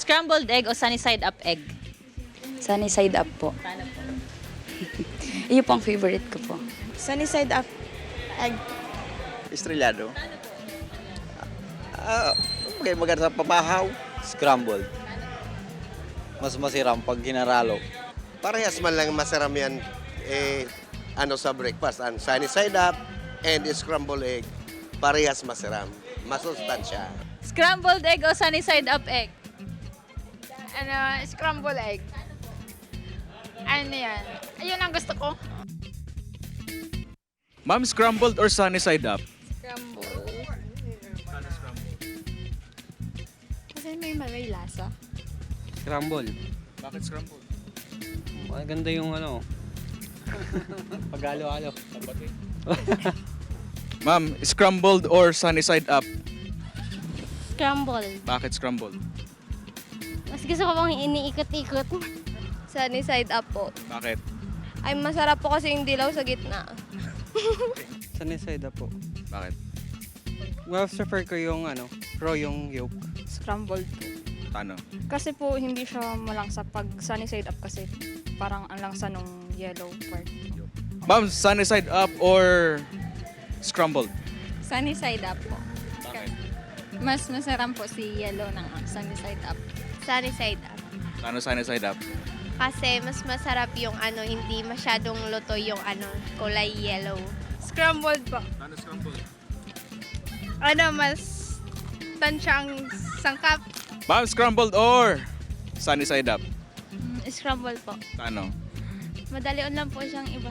Scrambled egg o sunny side up egg? Sunny side up po. Paano po? Iyon po ang favorite ko po. Sunny side up egg. Estrellado. Maganda sa pabahaw. Scrambled. Mas masiram pag ginaralo. Parehas man lang masaram yan sa breakfast. Ang sunny side up and scrambled egg. Parehas masaram. Masustansya. Scrambled egg o sunny side up egg? Scrambled egg. Ano yan? Ayun ang gusto ko. Ma'am, scrambled or sunny side up? Scrambled. Kasi may lasa. Scramble. Bakit scrambled? Maganda yung pag-halo-halo. Ma'am, scrambled or sunny side up? Scramble. Bakit scrambled? Mas gusto ko pang iniikot-ikot. Sunny side up po. Bakit? Ay, masarap po kasi yung dilaw sa gitna. Sunny side up po. Bakit? Well, prefer ko yung raw yung yolk. Scrambled po. Paano? Kasi po hindi siya malangsa pag sunny side up kasi parang ang langsa nung yellow part. Ma'am, sunny side up or scrambled? Sunny side up po. Bakit? Mas masarap po si yellow ng sunny side up. Sunny side up. Paano sunny side up? Kasi mas masarap yung hindi masyadong luto yung kulay yellow. Scrambled po. Paano scrambled? Mas tansyang sangkap. Ma'am, scrambled or sunny side up? Scramble po. Paano? Madalion lang po siyang iba.